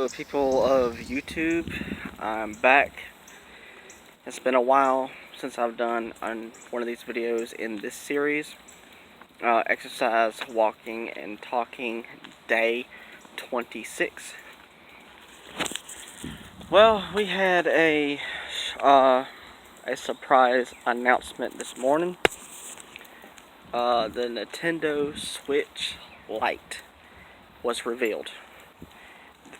Hello, people of YouTube. I'm back. It's been a while since I've done one of these videos in this series. Exercise, walking, and talking, day 26. Well, we had a surprise announcement this morning. The Nintendo Switch Lite was revealed.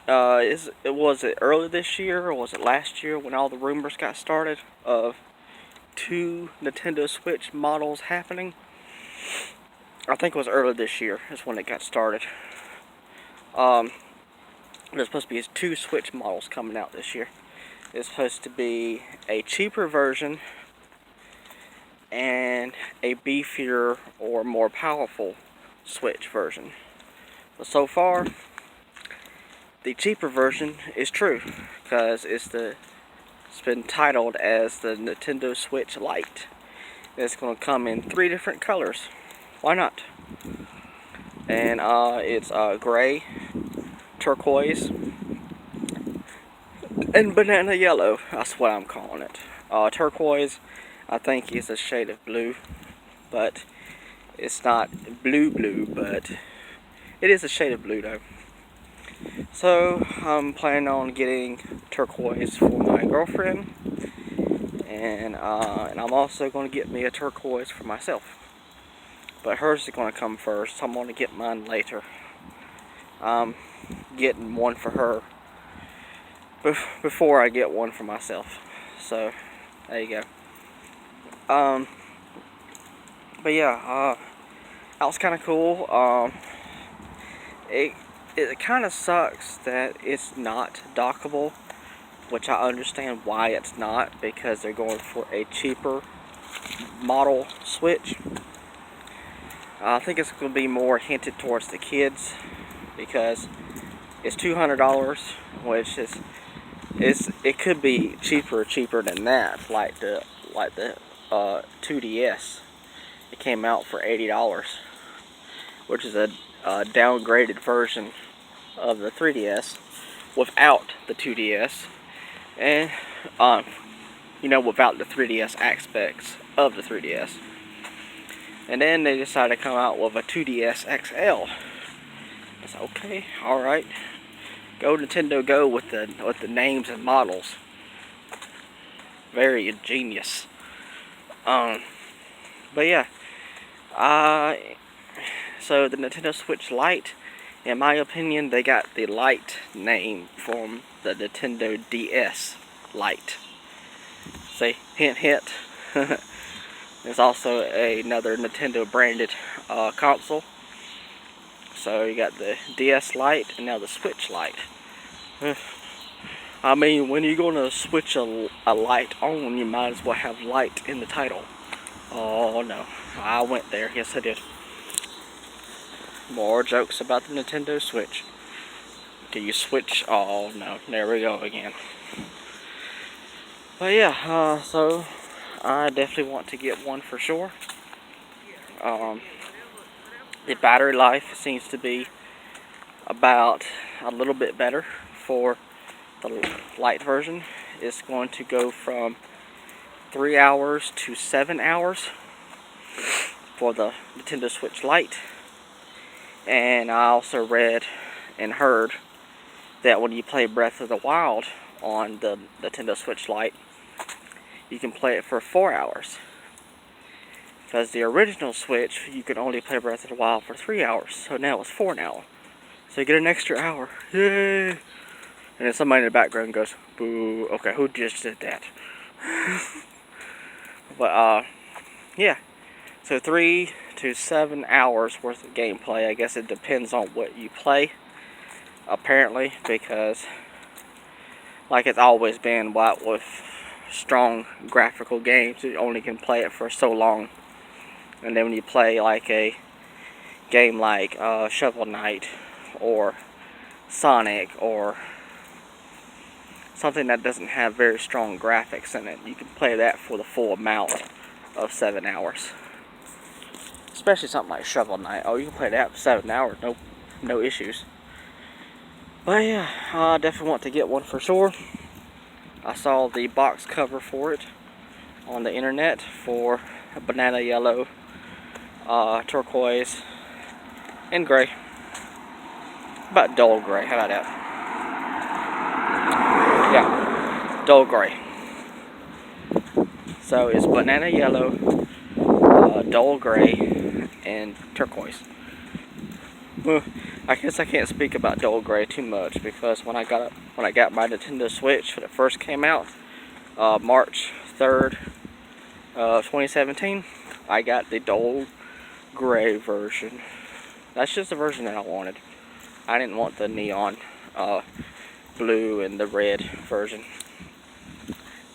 Was it early this year or was it last year when all the rumors got started of two Nintendo Switch models happening? I think it was early this year is when it got started. There's supposed to be two Switch models coming out this year. It's supposed to be a cheaper version and a beefier or more powerful Switch version. But so far, the cheaper version is true, because it's been titled as the Nintendo Switch Lite. It's going to come in 3 different colors. Why not? And it's gray, turquoise, and banana yellow. That's what I'm calling it. Turquoise, I think, is a shade of blue, but it's not blue, but it is a shade of blue though. So I'm planning on getting turquoise for my girlfriend, and I'm also going to get me a turquoise for myself. But hers is going to come first, so I'm going to get mine later. I'm getting one for her before I get one for myself. So there you go. But yeah, that was kind of cool. It kind of sucks that it's not dockable, which I understand why it's not, because they're going for a cheaper model Switch. I think it's going to be more hinted towards the kids, because it's $200, which it could be cheaper than that, like the 2DS. It came out for $80, which is a downgraded version of the 3DS without the 2DS, and without the 3DS aspects of the 3DS. And then they decided to come out with a 2DS XL. It's okay, all right. Go Nintendo, go with the names and models. Very ingenious. But yeah, so the Nintendo Switch Lite, in my opinion, they got the Lite name from the Nintendo DS Lite. See, hint, hint. There's also another Nintendo branded console. So you got the DS Lite and now the Switch Lite. I mean, when you're going to switch a light on, you might as well have light in the title. Oh no, I went there. Yes, I did. More jokes about the Nintendo Switch. Do you switch? Oh no, there we go again. But yeah, so I definitely want to get one for sure. The battery life seems to be about a little bit better for the Lite version. It's going to go from 3 hours to 7 hours for the Nintendo Switch Lite. And I also read and heard that when you play Breath of the Wild on the Nintendo Switch Lite, you can play it for 4 hours. Because the original Switch, you could only play Breath of the Wild for 3 hours. So now it's 4 now. So you get an extra hour. Yay! And then somebody in the background goes, boo. Okay, who just did that? But, yeah. So 3 to 7 hours worth of gameplay. I guess it depends on what you play, apparently, because like it's always been, with strong graphical games, you only can play it for so long. And then when you play like a game like Shovel Knight or Sonic or something that doesn't have very strong graphics in it, you can play that for the full amount of 7 hours. Especially something like Shovel Knight. Oh, you can play that for 7 hours, no issues. But yeah, I definitely want to get one for sure. I saw the box cover for it on the internet for banana yellow, turquoise, and gray. About dull gray, how about that? Yeah, dull gray. So it's banana yellow, dull gray, and turquoise. Well, I guess I can't speak about dull gray too much because when I got my Nintendo Switch when it first came out, March 3rd, 2017, I got the dull gray version. That's just the version that I wanted. I didn't want the neon blue and the red version.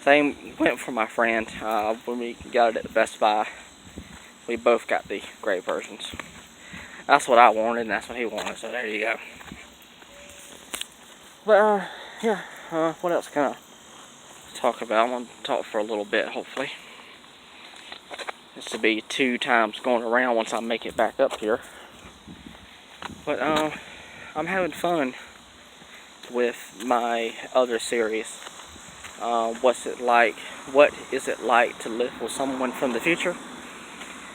Same went for my friend. When we got it at the Best Buy, we both got the gray versions. That's what I wanted, and that's what he wanted, so there you go. But, yeah, what else can I talk about? I'm going to talk for a little bit, hopefully. This will be 2 times going around once I make it back up here. But, I'm having fun with my other series. What is it like to live with someone from the future?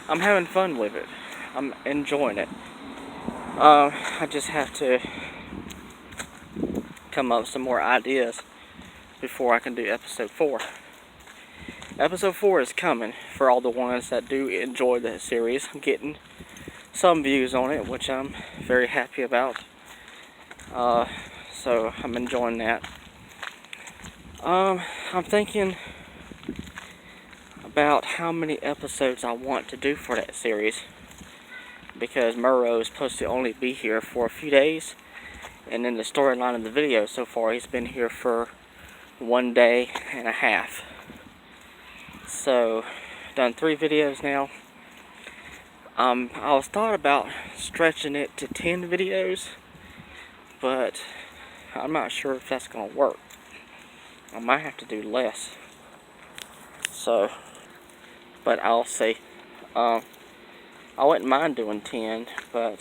I'm having fun with it. I'm enjoying it. I just have to come up with some more ideas before I can do episode 4. Episode 4 is coming for all the ones that do enjoy the series. I'm getting some views on it, which I'm very happy about. So I'm enjoying that. I'm thinking about how many episodes I want to do for that series, because Murrow is supposed to only be here for a few days, and in the storyline of the video so far he's been here for 1 day and a half. So done 3 videos now. I was thought about stretching it to 10 videos, but I'm not sure if that's gonna work. I might have to do less. So, but I'll see. I wouldn't mind doing 10, but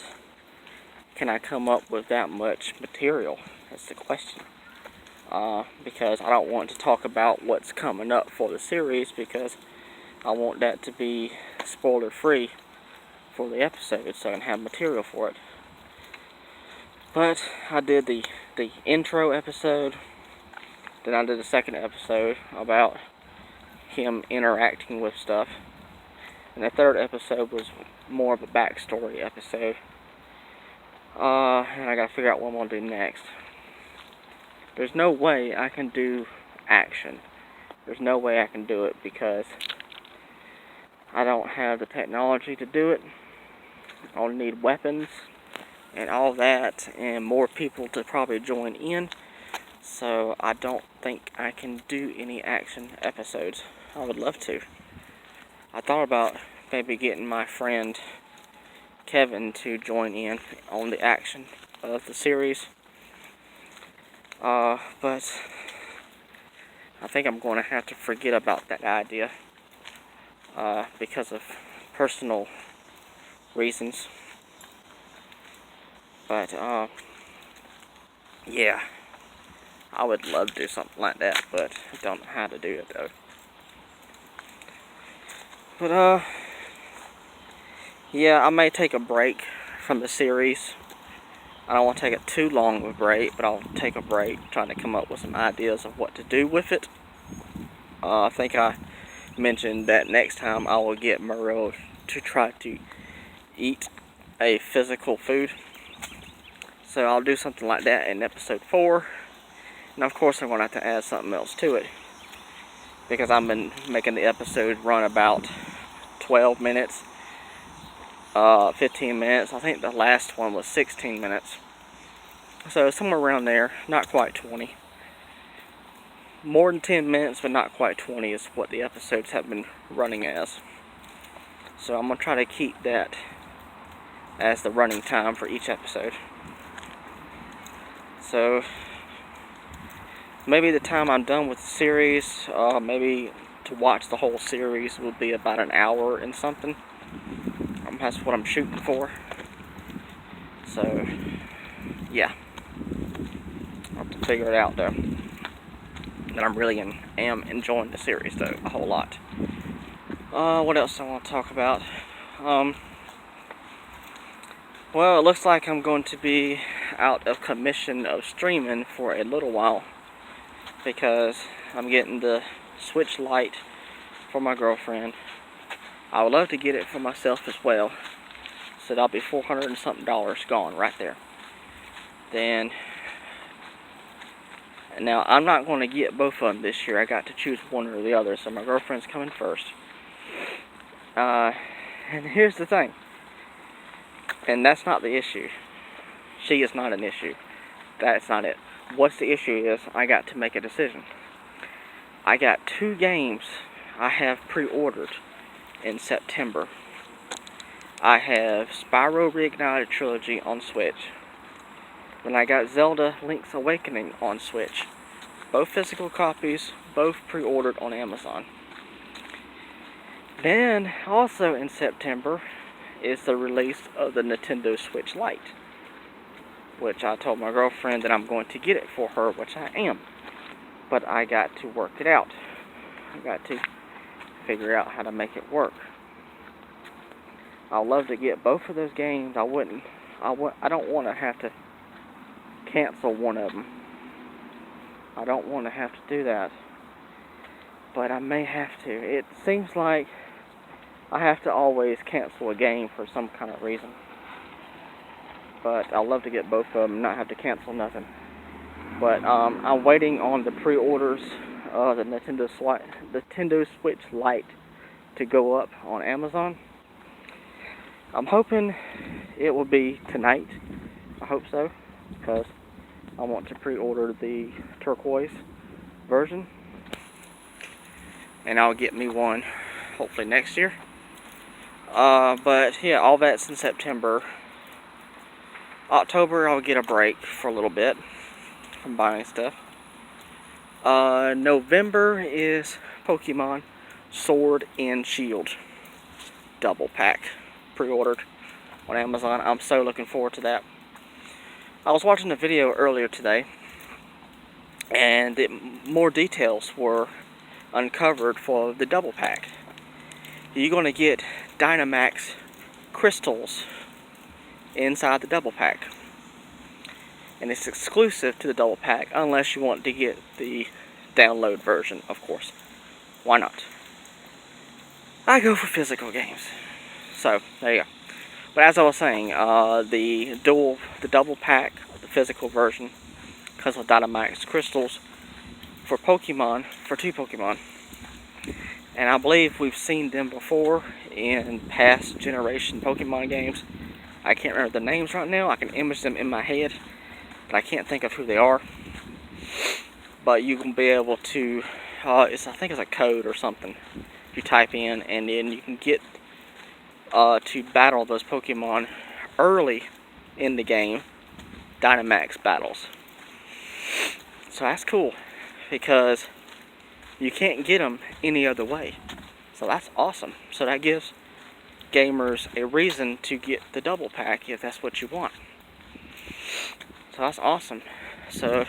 can I come up with that much material? That's the question. Because I don't want to talk about what's coming up for the series, because I want that to be spoiler free for the episode, so I can have material for it. But I did the intro episode, then I did the second episode about him interacting with stuff, and the third episode was more of a backstory episode. And I gotta figure out what I'm gonna do next. There's no way I can do action. There's no way I can do it because I don't have the technology to do it. I'll need weapons and all that, and more people to probably join in. So I don't think I can do any action episodes. I would love to. I thought about maybe getting my friend Kevin to join in on the action of the series. But I think I'm going to have to forget about that idea because of personal reasons. But yeah, I would love to do something like that, but I don't know how to do it though. But yeah, I may take a break from the series. I don't want to take it too long of a break, but I'll take a break trying to come up with some ideas of what to do with it. I think I mentioned that next time I will get Murrow to try to eat a physical food. So I'll do something like that in episode 4. And of course I'm going to have to add something else to it, because I've been making the episode run about 12 minutes. 15 minutes. I think the last one was 16 minutes. So somewhere around there, not quite 20. More than 10 minutes, but not quite 20 is what the episodes have been running as. So I'm going to try to keep that as the running time for each episode. So maybe the time I'm done with the series, maybe to watch the whole series will be about an hour and something. That's what I'm shooting for. So, yeah. figure it out though. That I'm really am enjoying the series though a whole lot. What else I want to talk about? Well, it looks like I'm going to be out of commission of streaming for a little while because I'm getting the Switch Lite for my girlfriend. I would love to get it for myself as well, so that'll be $400 and something gone right there. Then, now I'm not going to get both of them this year. I got to choose one or the other, so my girlfriend's coming first. And here's the thing. And that's not the issue. She is not an issue. That's not it. What's the issue is I got to make a decision. I got 2 games I have pre-ordered in September. I have Spyro Reignited Trilogy on Switch. Then I got Zelda Link's Awakening on Switch. Both physical copies, both pre-ordered on Amazon. Then, also in September, is the release of the Nintendo Switch Lite, which I told my girlfriend that I'm going to get it for her, which I am. But I got to work it out. I got to figure out how to make it work. I'd love to get both of those games. I don't want to have to cancel one of them. I don't want to have to do that. But I may have to. It seems like I have to always cancel a game for some kind of reason. But I'd love to get both of them and not have to cancel nothing. But I'm waiting on the pre-orders of the Nintendo Switch Lite to go up on Amazon. I'm hoping it will be tonight. I hope so, because I want to pre-order the turquoise version. And I'll get me one hopefully next year. But yeah, all that's in September. October, I'll get a break for a little bit from buying stuff. November is Pokemon Sword and Shield double pack, pre-ordered on Amazon. I'm so looking forward to that. I was watching a video earlier today, and more details were uncovered for the double pack. You're going to get Dynamax crystals inside the double pack, and it's exclusive to the double pack unless you want to get the download version, of course. Why not? I go for physical games. So there you go. But as I was saying, the double pack, the physical version, because of Dynamax crystals for Pokemon, for 2 Pokemon. And I believe we've seen them before in past generation Pokemon games. I can't remember the names right now. I can image them in my head, but I can't think of who they are. But you can be able to, I think it's a code or something you type in, and then you can get to battle those Pokemon early in the game, Dynamax battles. So that's cool, because you can't get them any other way. So that's awesome. So that gives gamers a reason to get the double pack if that's what you want. So that's awesome. So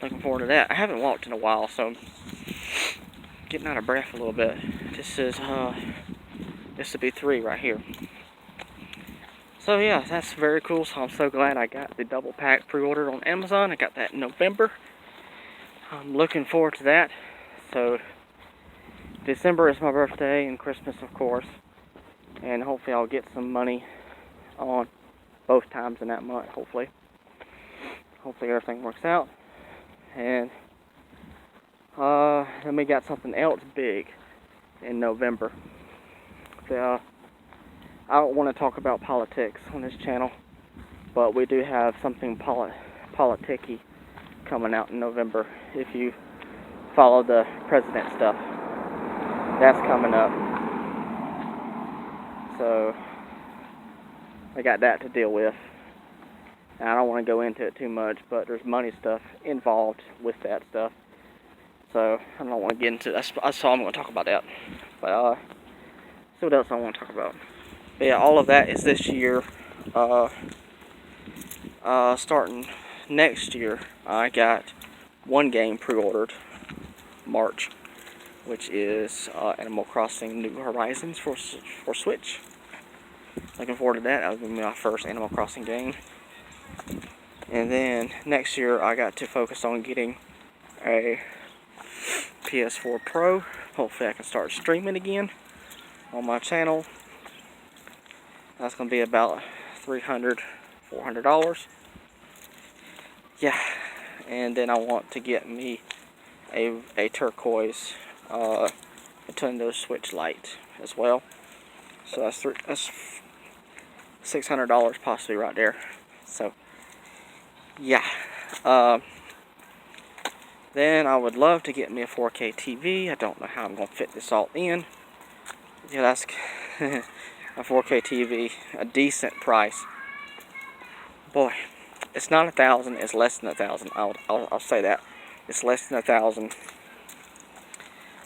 looking forward to that. I haven't walked in a while, so I'm getting out of breath a little bit. This will be 3 right here. So yeah, that's very cool. So I'm so glad I got the double pack pre-ordered on Amazon. I got that in November. I'm looking forward to that. So December is my birthday, and Christmas, of course. And hopefully I'll get some money on both times in that month, hopefully. Hopefully everything works out. And then we got something else big in November. I don't want to talk about politics on this channel, but we do have something politicky coming out in November. If you follow the president stuff, that's coming up. So I got that to deal with. And I don't want to go into it too much, but there's money stuff involved with that stuff. So I don't want to get into it. That's all I'm going to talk about that. But see what else I want to talk about. But yeah, all of that is this year. Starting next year, I got one game pre-ordered, March, which is Animal Crossing New Horizons for Switch. Looking forward to that. That was going to be my first Animal Crossing game. And then next year, I got to focus on getting a PS4 Pro. Hopefully I can start streaming again on my channel. That's going to be about $300, $400. Yeah, and then I want to get me a turquoise Nintendo Switch Lite as well. So that's $600 possibly right there. So yeah. Then I would love to get me a 4K TV. I don't know how I'm going to fit this all in. Yeah, that's a 4K TV, a decent price. Boy, it's not $1,000. It's less than $1,000. I'll say that. It's less than $1,000,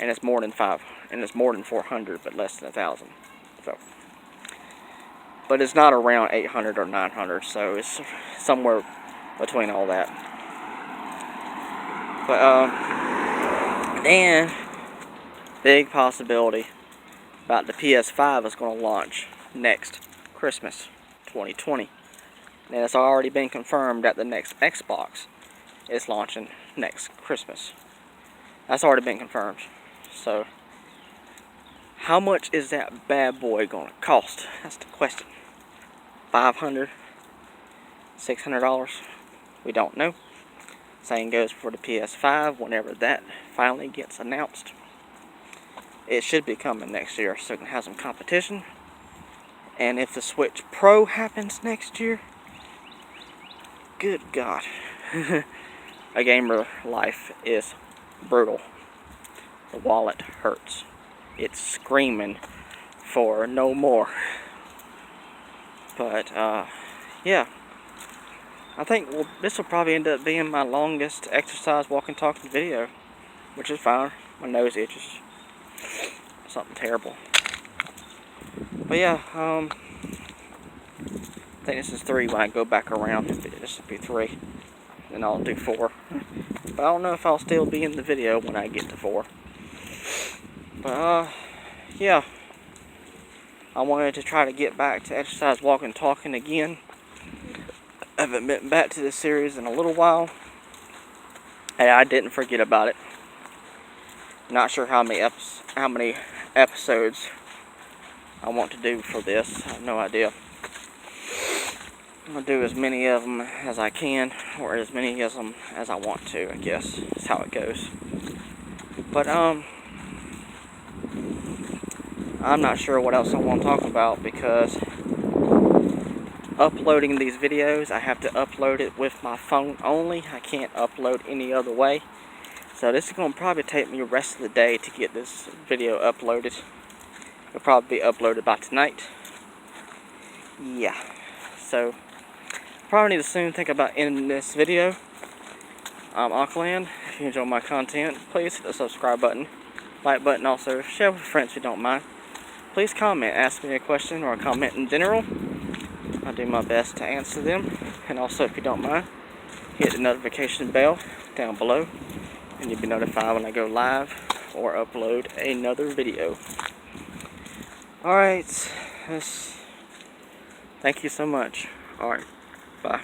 and it's more than $400, but less than $1,000. So, but it's not around $800 or $900. So it's somewhere between all that. But and big possibility about the PS5 is going to launch next Christmas 2020. And it's already been confirmed that the next Xbox is launching next Christmas. That's already been confirmed. So how much is that bad boy going to cost? That's the question. $500, $600? We don't know. Same goes for the PS5 whenever that finally gets announced. It should be coming next year, so it can have some competition. And if the Switch Pro happens next year, good God. A gamer life is brutal. The wallet hurts. It's screaming for no more. But, yeah. I think this will probably end up being my longest exercise, walking, talking video, which is fine. My nose itches. Something terrible. But yeah, I think this is 3 when I go back around. This will be 3. Then I'll do 4. But I don't know if I'll still be in the video when I get to 4. But, yeah. I wanted to try to get back to exercise, walking, talking again. I haven't been back to this series in a little while. Hey, I didn't forget about it. Not sure how many episodes I want to do for this. I have no idea. I'm going to do as many of them as I can, or as many of them as I want to, I guess. That's how it goes. But, I'm not sure what else I want to talk about, because uploading these videos, I have to upload it with my phone only. I can't upload any other way. So this is going to probably take me the rest of the day to get this video uploaded. It'll probably be uploaded by tonight. Yeah. So, probably need to soon think about ending this video. I'm Auckland. If you enjoy my content, please hit the subscribe button, like button, also share with friends if you don't mind. Please comment, ask me a question or a comment in general. I'll do my best to answer them. And also, if you don't mind, hit the notification bell down below, and you'll be notified when I go live or upload another video. Alright, thank you so much. Alright, bye.